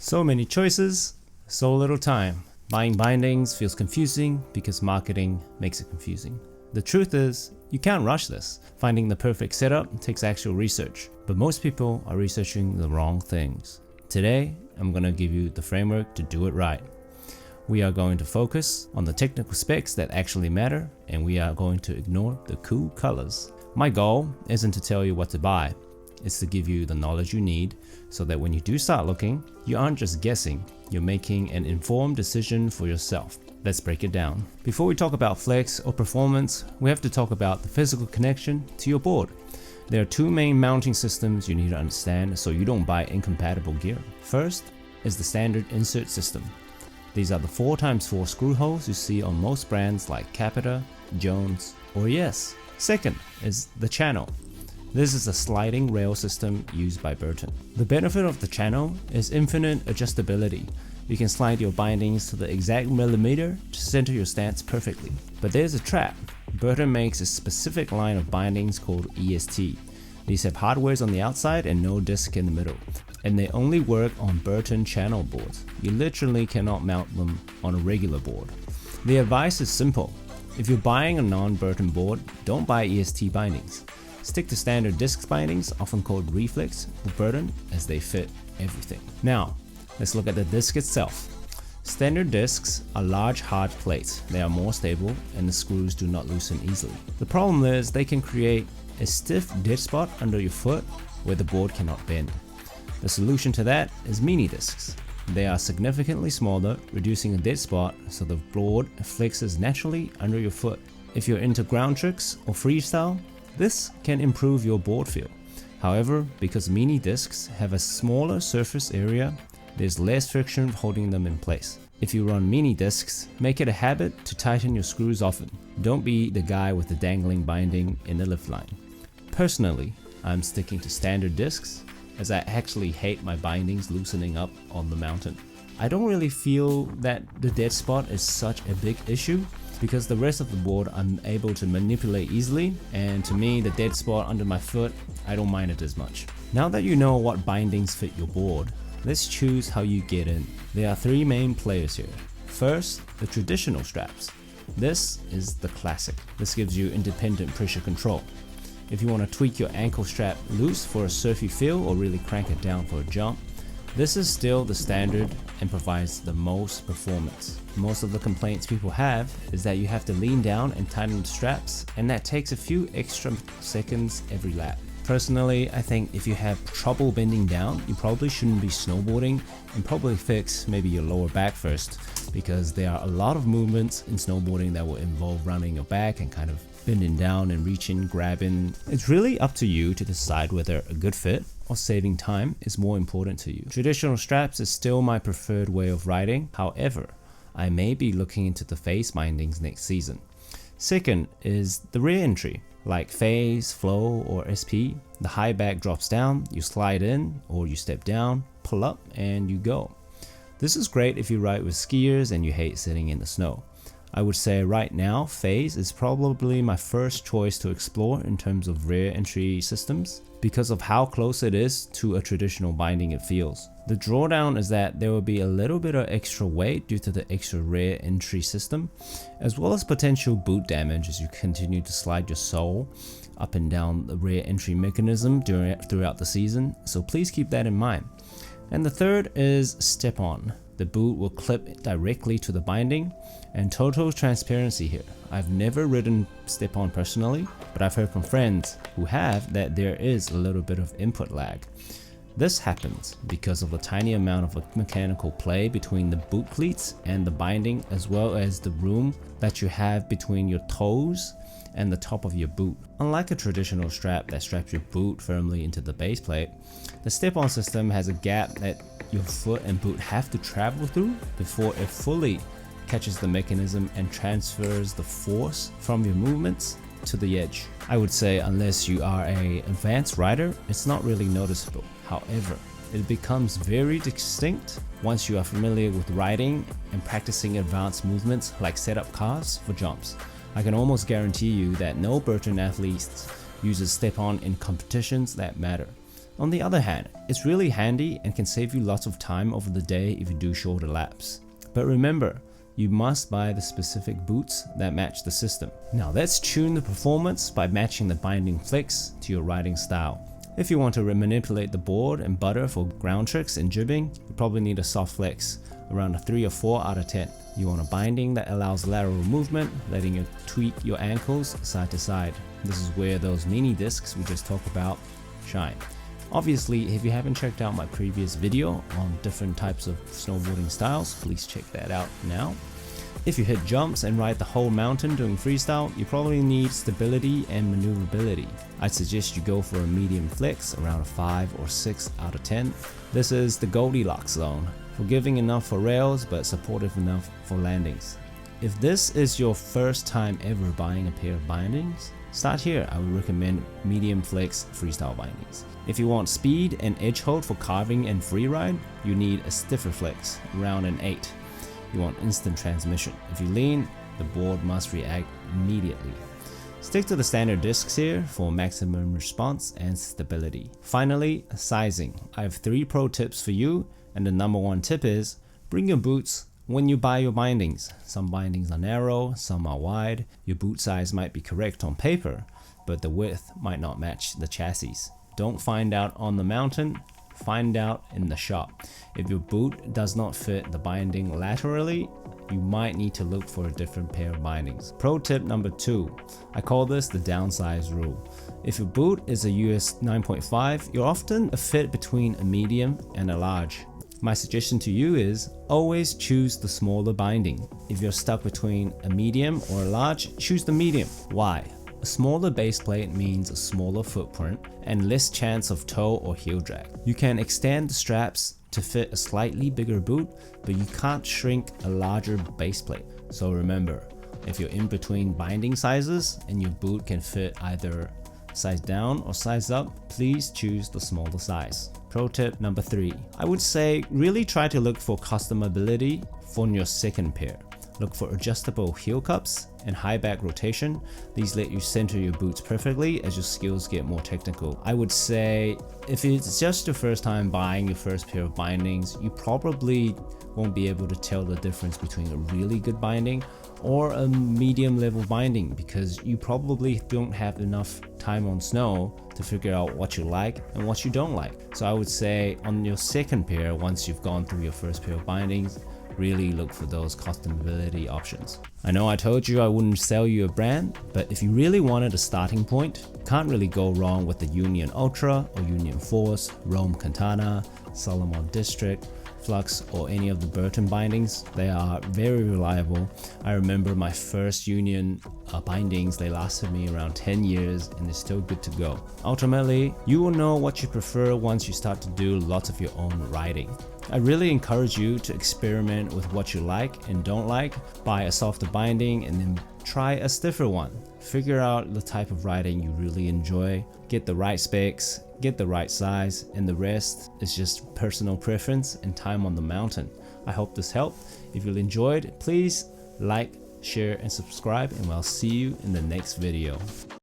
So many choices, so little time. Buying bindings feels confusing because marketing makes it confusing. The truth is, you can't rush this. Finding the perfect setup takes actual research, but most people are researching the wrong things. Today, I'm going to give you the framework to do it right. We are going to focus on the technical specs that actually matter, and we are going to ignore the cool colors. My goal isn't to tell you what to buy, it's to give you the knowledge you need so that when you do start looking, you aren't just guessing, you're making an informed decision for yourself. Let's break it down. Before we talk about flex or performance, we have to talk about the physical connection to your board. There are two main mounting systems you need to understand so you don't buy incompatible gear. First is the standard insert system. These are the 4x4 screw holes you see on most brands like Capita, Jones, or Yes. Second is the channel. This is a sliding rail system used by Burton. The benefit of the channel is infinite adjustability. You can slide your bindings to the exact millimeter to center your stance perfectly. But there's a trap. Burton makes a specific line of bindings called EST. These have hardwares on the outside and no disc in the middle, and they only work on Burton channel boards. You literally cannot mount them on a regular board. The advice is simple. If you're buying a non-Burton board, don't buy EST bindings. Stick to standard disc bindings, often called reflex or Burton, as they fit everything. Now, let's look at the disc itself. Standard discs are large hard plates. They are more stable and the screws do not loosen easily. The problem is they can create a stiff dead spot under your foot where the board cannot bend. The solution to that is mini discs. They are significantly smaller, reducing a dead spot so the board flexes naturally under your foot. If you're into ground tricks or freestyle, this can improve your board feel. However, because mini discs have a smaller surface area, there's less friction holding them in place. If you run mini discs, make it a habit to tighten your screws often. Don't be the guy with the dangling binding in the lift line. Personally, I'm sticking to standard discs as I actually hate my bindings loosening up on the mountain. I don't really feel that the dead spot is such a big issue because the rest of the board I'm able to manipulate easily, and to me the dead spot under my foot, I don't mind it as much. Now that you know what bindings fit your board, let's choose how you get in. There are three main players here. First, the traditional straps. This is the classic. This gives you independent pressure control. If you want to tweak your ankle strap loose for a surfy feel or really crank it down for a jump, this is still the standard and provides the most performance. Most of the complaints people have is that you have to lean down and tighten the straps, and that takes a few extra seconds every lap. Personally, I think if you have trouble bending down, you probably shouldn't be snowboarding, and probably fix maybe your lower back first, because there are a lot of movements in snowboarding that will involve rounding your back and kind of bending down and reaching, grabbing. It's really up to you to decide whether a good fit or saving time is more important to you. Traditional straps is still my preferred way of riding. However, I may be looking into the face bindings next season. Second is the rear entry. Like phase, flow, or SP, the high back drops down, you slide in or you step down, pull up, and you go. This is great if you ride with skiers and you hate sitting in the snow. I would say right now, phase is probably my first choice to explore in terms of rear entry systems because of how close it is to a traditional binding it feels. The drawdown is that there will be a little bit of extra weight due to the extra rear entry system, as well as potential boot damage as you continue to slide your sole up and down the rear entry mechanism throughout the season, so please keep that in mind. And the third is step-on. The boot will clip directly to the binding, and total transparency here. I've never ridden step-on personally, but I've heard from friends who have that there is a little bit of input lag. This happens because of the tiny amount of mechanical play between the boot cleats and the binding, as well as the room that you have between your toes and the top of your boot. Unlike a traditional strap that straps your boot firmly into the base plate, the step-on system has a gap that your foot and boot have to travel through before it fully catches the mechanism and transfers the force from your movements to the edge. I would say unless you are an advanced rider, it's not really noticeable. However, it becomes very distinct once you are familiar with riding and practicing advanced movements like setup carves for jumps. I can almost guarantee you that no Burton athlete uses step-on in competitions that matter. On the other hand, it's really handy and can save you lots of time over the day if you do shorter laps. But remember, you must buy the specific boots that match the system. Now let's tune the performance by matching the binding flicks to your riding style. If you want to manipulate the board and butter for ground tricks and jibbing, you probably need a soft flex, around a 3 or 4 out of 10. You want a binding that allows lateral movement, letting you tweak your ankles side to side. This is where those mini discs we just talked about shine. Obviously, if you haven't checked out my previous video on different types of snowboarding styles, please check that out now. If you hit jumps and ride the whole mountain doing freestyle, you probably need stability and maneuverability. I'd suggest you go for a medium flex, around a 5 or 6 out of 10. This is the Goldilocks zone, forgiving enough for rails but supportive enough for landings. If this is your first time ever buying a pair of bindings, start here. I would recommend medium flex freestyle bindings. If you want speed and edge hold for carving and freeride, you need a stiffer flex, around an 8. You want instant transmission. If you lean, the board must react immediately. Stick to the standard discs here for maximum response and stability. Finally, sizing. I have 3 pro tips for you, and the number 1 tip is bring your boots when you buy your bindings. Some bindings are narrow, some are wide. Your boot size might be correct on paper, but the width might not match the chassis. Don't find out on the mountain, find out in the shop. If your boot does not fit the binding laterally, you might need to look for a different pair of bindings. Pro tip number 2, I call this the downsize rule. If your boot is a US 9.5, you're often a fit between a medium and a large. My suggestion to you is always choose the smaller binding. If you're stuck between a medium or a large, choose the medium. Why? A smaller base plate means a smaller footprint and less chance of toe or heel drag. You can extend the straps to fit a slightly bigger boot, but you can't shrink a larger base plate. So remember, if you're in between binding sizes and your boot can fit either size down or size up, please choose the smaller size. Pro tip number 3, I would say really try to look for customability for your second pair. Look for adjustable heel cups and high back rotation. These let you center your boots perfectly as your skills get more technical. I would say if it's just your first time buying your first pair of bindings, you probably won't be able to tell the difference between a really good binding or a medium level binding, because you probably don't have enough time on snow to figure out what you like and what you don't like. So I would say on your second pair, once you've gone through your first pair of bindings, really look for those customability options. I know I told you I wouldn't sell you a brand, but if you really wanted a starting point, you can't really go wrong with the Union Ultra or Union Force, Rome Katana, Solomon District, Flux, or any of the Burton bindings. They are very reliable. I remember my first Union bindings, they lasted me around 10 years and they're still good to go. Ultimately, you will know what you prefer once you start to do lots of your own riding. I really encourage you to experiment with what you like and don't like. Buy a softer binding and then try a stiffer one. Figure out the type of riding you really enjoy. Get the right specs, get the right size, and the rest is just personal preference and time on the mountain. I hope this helped. If you enjoyed, please like, share, and subscribe, and I'll see you in the next video.